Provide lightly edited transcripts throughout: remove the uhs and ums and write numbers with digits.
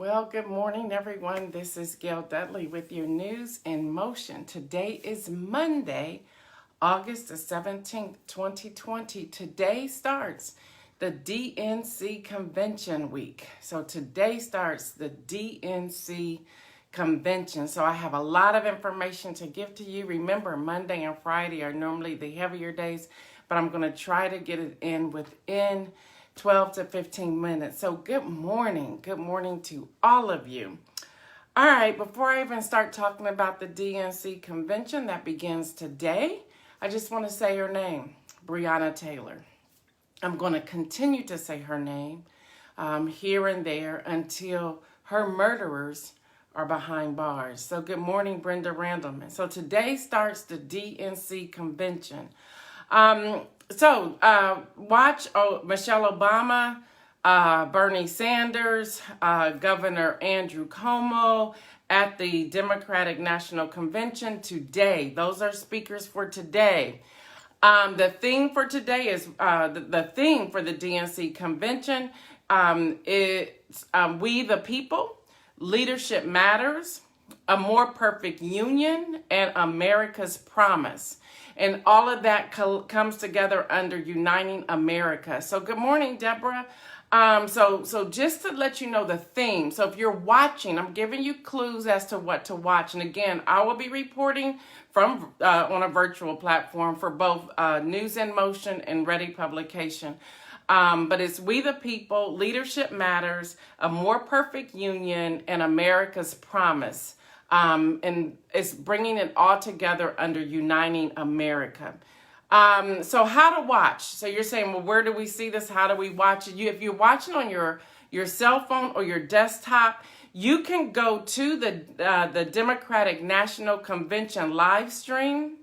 Well, good morning, everyone. This is Gail Dudley with your news in motion. Today is Monday, August the 17th, 2020. Today starts the DNC Convention week. So today starts the DNC Convention. So I have a lot of information to give to you. Remember, Monday and Friday are normally the heavier days, but I'm going to try to get it in within 12 to 15 minutes. So good morning to all of you. All right, before I even start talking about the DNC convention that begins today, I just want to say her name, Breonna Taylor. I'm going to continue to say her name here and there until her murderers are behind bars. So good morning, Brenda Randleman. So today starts the DNC convention. Watch Michelle Obama, Bernie Sanders, Governor Andrew Cuomo at the Democratic National Convention today. Those are speakers for today. The theme for today is the theme for the DNC convention. It's We the People, Leadership Matters, A More Perfect Union, and America's Promise. And all of that comes together under Uniting America. So good morning, Deborah. So just to let you know the theme. So if you're watching, I'm giving you clues as to what to watch. And again, I will be reporting from on a virtual platform for both News in Motion and Ready Publication. But it's We the People, Leadership Matters, A More Perfect Union, and America's Promise. And it's bringing it all together under Uniting America. So how to watch. So you're saying, well, where do we see this? How do we watch it? If you're watching on your cell phone or your desktop, you can go to the Democratic National Convention live stream,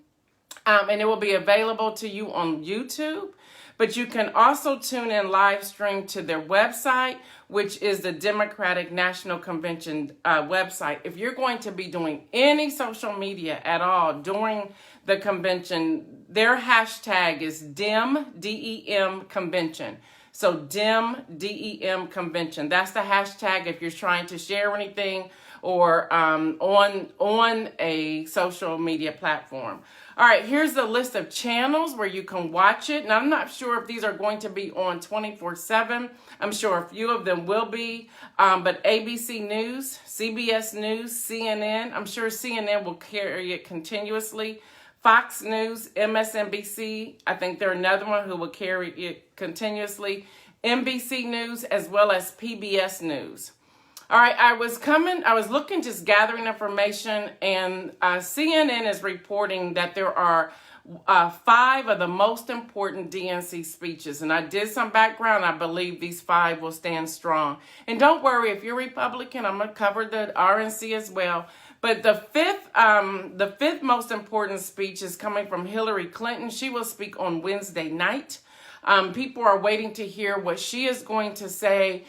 and it will be available to you on YouTube. But you can also tune in live stream to their website, which is the Democratic National Convention website. If you're going to be doing any social media at all during the convention, their hashtag is DEM, D-E-M convention. So DEM, D-E-M convention. That's the hashtag if you're trying to share anything or on a social media platform. All right, here's the list of channels where you can watch it. Now, I'm not sure if these are going to be on 24/7. I'm sure a few of them will be, but ABC News, CBS News, CNN, I'm sure CNN will carry it continuously. Fox News, MSNBC, I think they're another one who will carry it continuously. NBC News, as well as PBS News. All right, I was looking, just gathering information, and CNN is reporting that there are 5 of the most important DNC speeches. And I did some background. I believe these 5 will stand strong. And don't worry, if you're Republican, I'm going to cover the RNC as well. But the fifth most important speech is coming from Hillary Clinton. She will speak on Wednesday night. People are waiting to hear what she is going to say,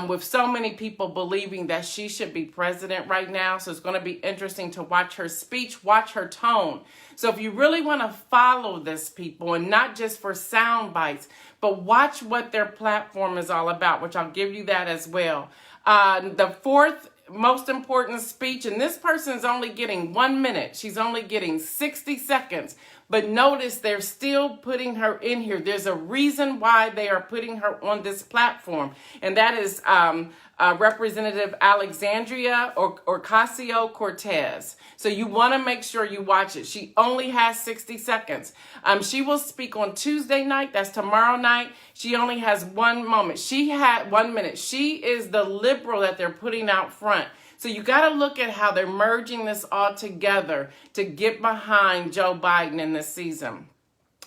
with so many people believing that she should be president right now. So it's going to be interesting to watch her speech, watch her tone. So if you really want to follow this, people, and not just for sound bites, but watch what their platform is all about, which I'll give you that as well. The 4th most important speech, and this person is only getting 1 minute. She's only getting 60 seconds. But notice they're still putting her in here. There's a reason why they are putting her on this platform. And that is Representative Alexandria Ocasio-Cortez. So you want to make sure you watch it. She only has 60 seconds. She will speak on Tuesday night. That's tomorrow night. She only has 1 moment. She had 1 minute. She is the liberal that they're putting out front. So you got to look at how they're merging this all together to get behind Joe Biden in this season.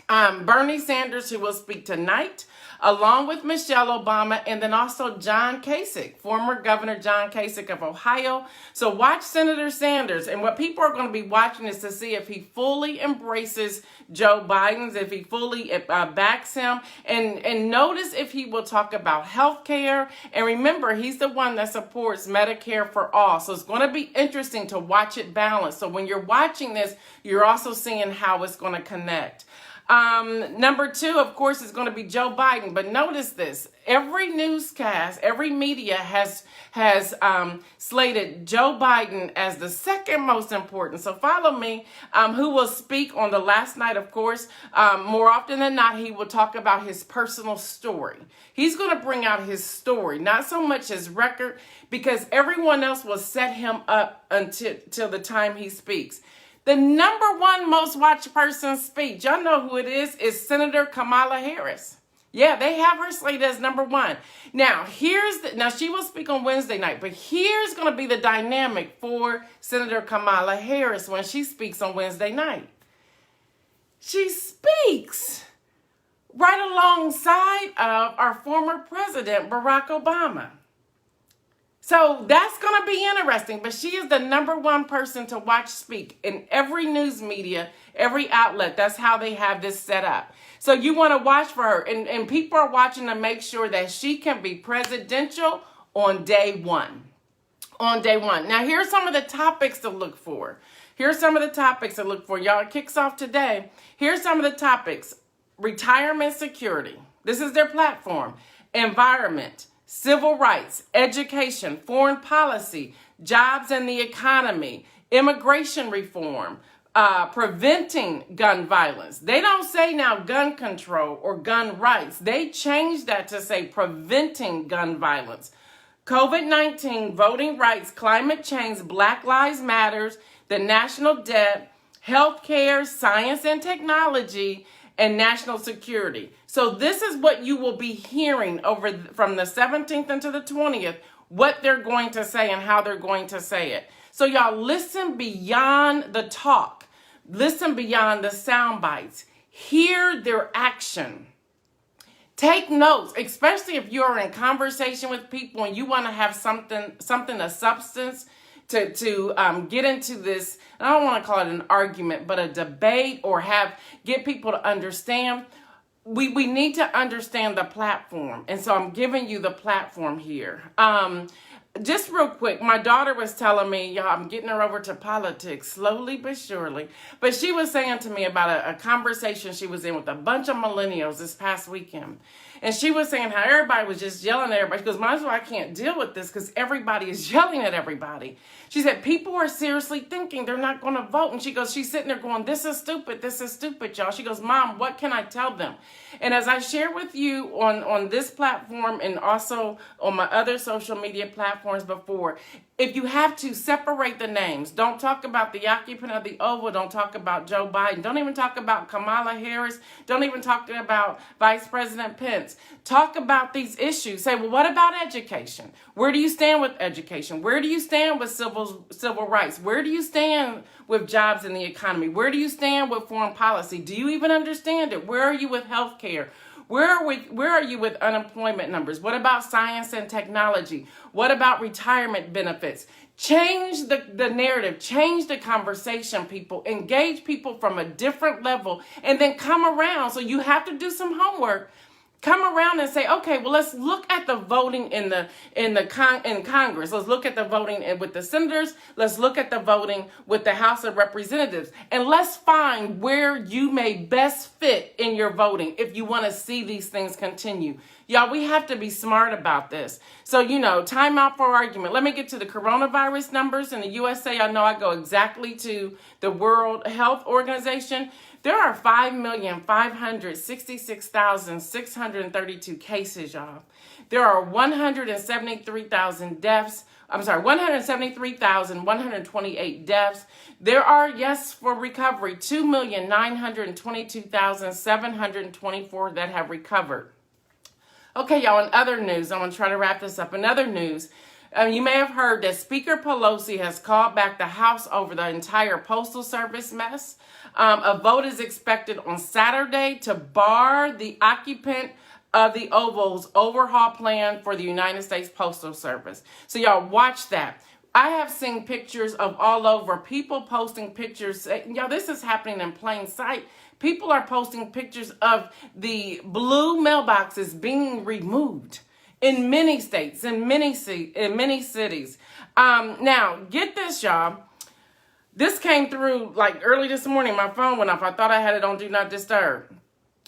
Bernie Sanders, who will speak tonight, along with Michelle Obama, and then also John Kasich, former Governor John Kasich of Ohio. So watch Senator Sanders. And what people are going to be watching is to see if he fully embraces Joe Biden, if he fully backs him. And notice if he will talk about health care. And remember, he's the one that supports Medicare for all. So it's going to be interesting to watch it balance. So when you're watching this, you're also seeing how it's going to connect. Number two, of course, is going to be Joe Biden. But notice this: every newscast, every media has slated Joe Biden as the second most important. So follow me. Who will speak on the last night? Of course, more often than not, he will talk about his personal story. He's going to bring out his story, not so much his record, because everyone else will set him up until the time he speaks. The number one most watched person speak, y'all know who it is Senator Kamala Harris. Yeah, they have her slated as number one. Now, she will speak on Wednesday night, but here's going to be the dynamic for Senator Kamala Harris when she speaks on Wednesday night. She speaks right alongside of our former president, Barack Obama. So that's going to be interesting, but she is the number one person to watch speak in every news media, every outlet. That's how they have this set up. So you want to watch for her, and people are watching to make sure that she can be presidential on day one. On day one. Now, here's some of the topics to look for. Y'all, it kicks off today. Here's some of the topics. Retirement security. This is their platform. Environment. Civil rights, education, foreign policy, jobs and the economy, immigration reform, preventing gun violence. They don't say now gun control or gun rights. They changed that to say preventing gun violence. COVID-19, voting rights, climate change, Black Lives Matters, the national debt, healthcare, science and technology, and national security. So this is what you will be hearing from the 17th into the 20th, what they're going to say and how they're going to say it. So y'all listen beyond the talk. Listen beyond the sound bites. Hear their action. Take notes, especially if you're in conversation with people and you want to have something of substance to get into this. I don't want to call it an argument, but a debate, or get people to understand. We need to understand the platform. And so I'm giving you the platform here. Just real quick, my daughter was telling me, y'all, I'm getting her over to politics slowly but surely. But she was saying to me about a conversation she was in with a bunch of millennials this past weekend. And she was saying how everybody was just yelling at everybody. She goes, might as well, I can't deal with this because everybody is yelling at everybody. She said, people are seriously thinking they're not going to vote. And she goes, she's sitting there going, this is stupid, y'all. She goes, Mom, what can I tell them? And as I shared with you on this platform and also on my other social media platforms before, if you have to, separate the names. Don't talk about the occupant of the Oval. Don't talk about Joe Biden. Don't even talk about Kamala Harris. Don't even talk about Vice President Pence. Talk about these issues. Say, well, what about education? Where do you stand with education? Where do you stand with civil rights? Where do you stand with jobs in the economy? Where do you stand with foreign policy? Do you even understand it? Where are you with healthcare? Where are you with unemployment numbers? What about science and technology? What about retirement benefits? Change the narrative, change the conversation, people. Engage people from a different level and then come around. So you have to do some homework. Come around and say, okay, well, let's look at the voting in Congress. Let's look at the voting with the senators. Let's look at the voting with the House of Representatives. And let's find where you may best fit in your voting if you want to see these things continue. Y'all, we have to be smart about this. So, time out for argument. Let me get to the coronavirus numbers in the USA. I know I go exactly to the World Health Organization. There are 5,566,632 cases, y'all. There are 173,128 deaths. There are, yes, for recovery, 2,922,724 that have recovered. Okay, y'all, in other news, I'm going to try to wrap this up. In other news, you may have heard that Speaker Pelosi has called back the House over the entire Postal Service mess. A vote is expected on Saturday to bar the occupant of the Oval's overhaul plan for the United States Postal Service. So y'all watch that. I have seen pictures of all over, people posting pictures. Y'all, this is happening in plain sight. People are posting pictures of the blue mailboxes being removed in many states, in many cities. Now, get this, y'all. This came through like early this morning. My phone went off. I thought I had it on Do Not Disturb.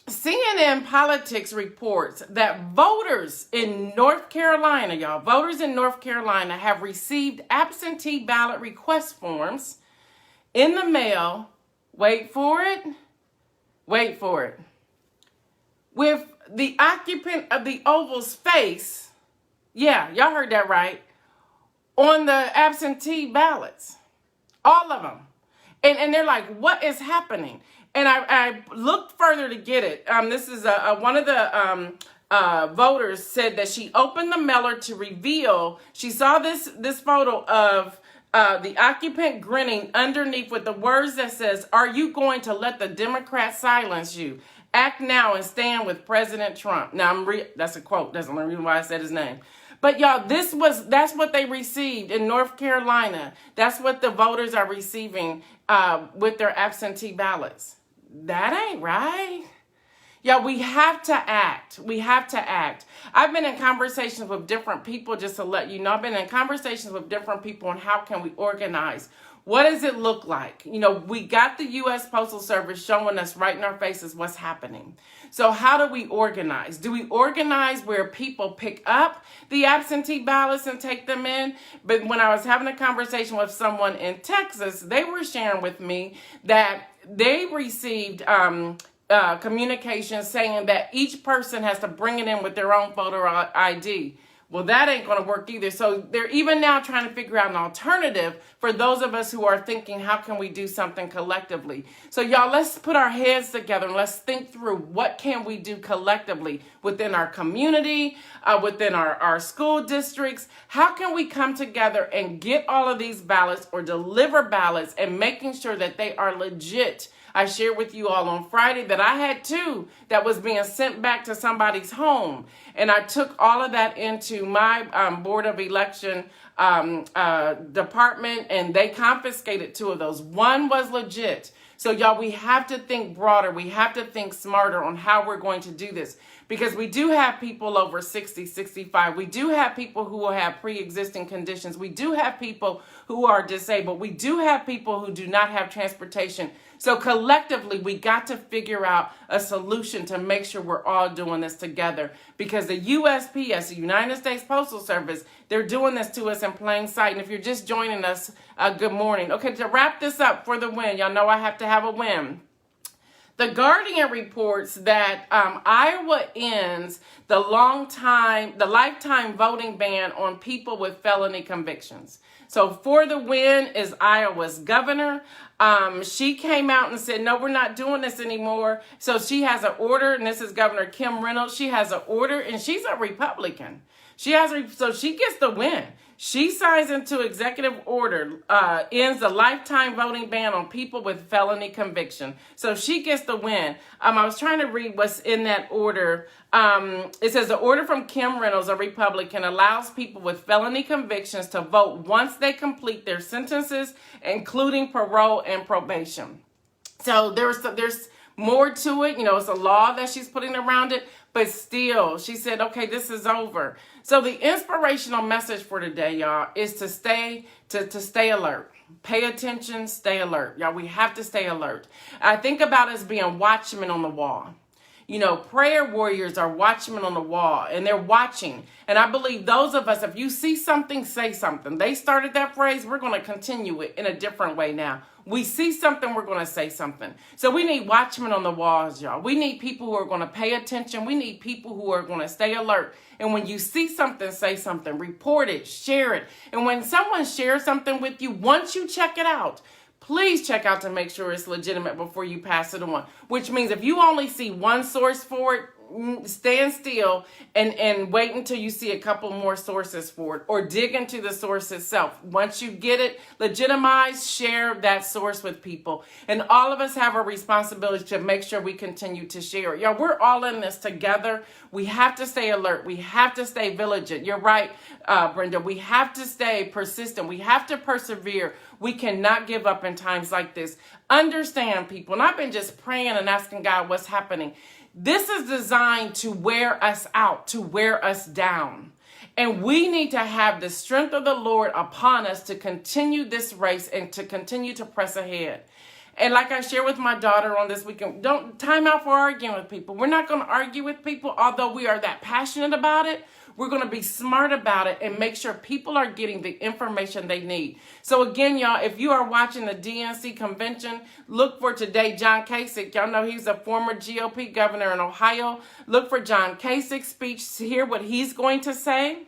CNN Politics reports that voters in North Carolina, y'all, voters in North Carolina have received absentee ballot request forms in the mail. Wait for it. Wait for it. With the occupant of the Oval's face, yeah, y'all heard that right, on the absentee ballots. All of them. And they're like, what is happening? And I looked further to get it. This is one of the voters said that she opened the mailer to reveal, she saw this photo of the occupant grinning underneath with the words that says, "Are you going to let the Democrats silence you? Act now and stand with President Trump." Now, that's a quote. That's the only reason why I said his name. But y'all, that's what they received in North Carolina. That's what the voters are receiving with their absentee ballots. That ain't right. Yeah, we have to act. We have to act. I've been in conversations with different people, just to let you know. I've been in conversations with different people on how can we organize. What does it look like? You know, we got the U.S. Postal Service showing us right in our faces what's happening. So how do we organize? Do we organize where people pick up the absentee ballots and take them in? But when I was having a conversation with someone in Texas, they were sharing with me that they received communication saying that each person has to bring it in with their own photo ID. Well, that ain't going to work either. So they're even now trying to figure out an alternative for those of us who are thinking, how can we do something collectively? So y'all, let's put our heads together and let's think through what can we do collectively within our community, within our school districts. How can we come together and get all of these ballots or deliver ballots and making sure that they are legit? I shared with you all on Friday that I had 2 that was being sent back to somebody's home. And I took all of that into my Board of Election department, and they confiscated 2 of those. 1 was legit. So y'all, we have to think broader. We have to think smarter on how we're going to do this, because we do have people over 60, 65. We do have people who will have pre-existing conditions. We do have people who are disabled. We do have people who do not have transportation. So collectively, we got to figure out a solution to make sure we're all doing this together, because the USPS, the United States Postal Service, they're doing this to us in plain sight. And if you're just joining us, good morning. Okay, to wrap this up for the win, y'all know I have to have a win. The Guardian reports that Iowa ends the lifetime voting ban on people with felony convictions. So for the win is Iowa's governor. She came out and said, no, we're not doing this anymore. So she has an order, and this is Governor Kim Reynolds. She has an order, and she's a Republican. So she gets the win. She signs into executive order, ends the lifetime voting ban on people with felony conviction. So she gets the win. I was trying to read what's in that order. It says the order from Kim Reynolds, a Republican, allows people with felony convictions to vote once they complete their sentences, including parole and probation. So there's more to it. You know, it's a law that she's putting around it, but still, she said, okay, this is over. So the inspirational message for today, y'all, is to stay alert. Pay attention, stay alert. Y'all, we have to stay alert. I think about us being watchmen on the wall. You know, prayer warriors are watchmen on the wall, and they're watching. And I believe those of us, if you see something, say something. They started that phrase. We're going to continue it in a different way now. We see something, we're going to say something. So we need watchmen on the walls, y'all. We need people who are going to pay attention. We need people who are going to stay alert. And when you see something, say something. Report it, share it. And when someone shares something with you, once you check it out, please check out to make sure it's legitimate before you pass it on. Which means if you only see one source for it, stand still and wait until you see a couple more sources for it, or dig into the source itself. Once you get it legitimized, share that source with people. And all of us have a responsibility to make sure we continue to share it. Y'all, we're all in this together. We have to stay alert. We have to stay vigilant. You're right, Brenda. We have to stay persistent. We have to persevere. We cannot give up in times like this. Understand, people. And I've been just praying and asking God what's happening. This is designed to wear us out, to wear us down. And we need to have the strength of the Lord upon us to continue this race and to continue to press ahead. And like I shared with my daughter on this weekend, don't time out for arguing with people. We're not going to argue with people, although we are that passionate about it. We're going to be smart about it and make sure people are getting the information they need. So again, y'all, if you are watching the DNC convention, look for today John Kasich. Y'all know he's a former GOP governor in Ohio. Look for John Kasich's speech to hear what he's going to say.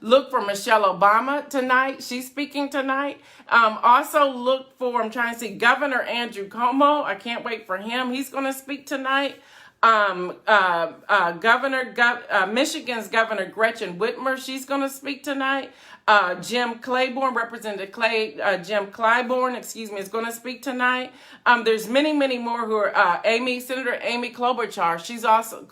Look for Michelle Obama tonight. She's speaking tonight. Also look for, I'm trying to see, Governor Andrew Cuomo. I can't wait for him. He's going to speak tonight. Michigan's Governor Gretchen Whitmer, she's going to speak tonight. Jim Claiborne, Representative Jim Clyburn, is going to speak tonight. There's many, many more who are, Senator Amy Klobuchar, she's also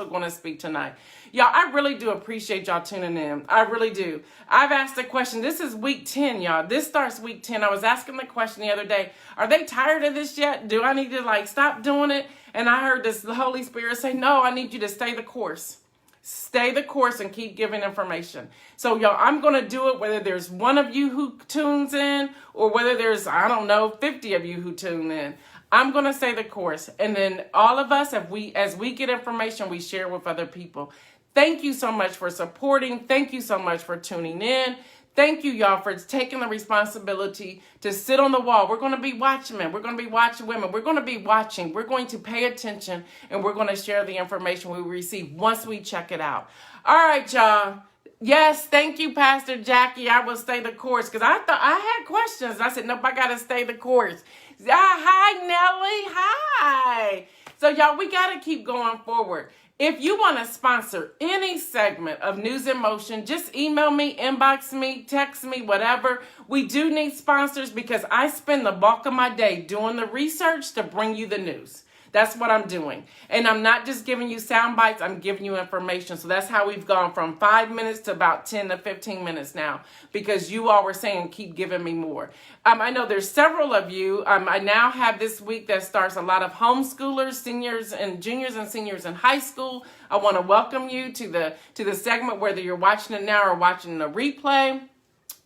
going to speak tonight. Y'all, I really do appreciate y'all tuning in. I really do. I've asked a question. This is week 10, y'all. This starts week 10. I was asking the question the other day, are they tired of this yet? Do I need to stop doing it? And I heard the Holy Spirit say, no, I need you to stay the course. Stay the course and keep giving information. So, y'all, I'm going to do it whether there's one of you who tunes in or whether there's, 50 of you who tune in. I'm going to stay the course. And then all of us, as we get information, we share with other people. Thank you so much for supporting. Thank you so much for tuning in. Thank you, y'all, for taking the responsibility to sit on the wall. We're going to be watchmen. We're going to be watching women. We're going to be watching. We're going to pay attention, and we're going to share the information we receive once we check it out. All right, y'all. Yes, thank you, Pastor Jackie. I will stay the course because I thought I had questions. I said, nope, I got to stay the course. Hi, Nellie. Hi. So, y'all, we got to keep going forward. If you want to sponsor any segment of News in Motion, just email me, inbox me, text me, whatever. We do need sponsors because I spend the bulk of my day doing the research to bring you the news. That's what I'm doing. And I'm not just giving you sound bites, I'm giving you information. So that's how we've gone from 5 minutes to about 10 to 15 minutes now because you all were saying keep giving me more. I know there's several of you. I now have this week that starts a lot of homeschoolers, seniors and juniors and seniors in high school. I want to welcome you to the segment, whether you're watching it now or watching the replay.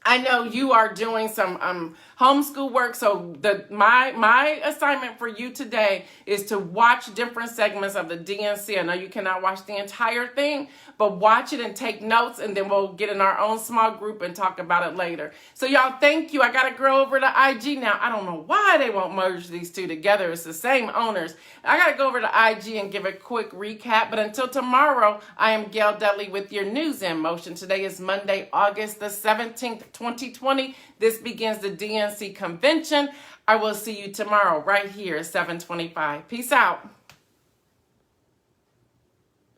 I know you are doing some homeschool work, so my assignment for you today is to watch different segments of the DNC. I know you cannot watch the entire thing, but watch it and take notes, and then we'll get in our own small group and talk about it later. So y'all, thank you. I got to go over to IG now. I don't know why they won't merge these two together. It's the same owners. I got to go over to IG and give a quick recap, but until tomorrow, I am Gail Dudley with your News in Motion. Today is Monday, August the 17th, 2020. This begins the DNC convention. I will see you tomorrow right here at 7:25. Peace out.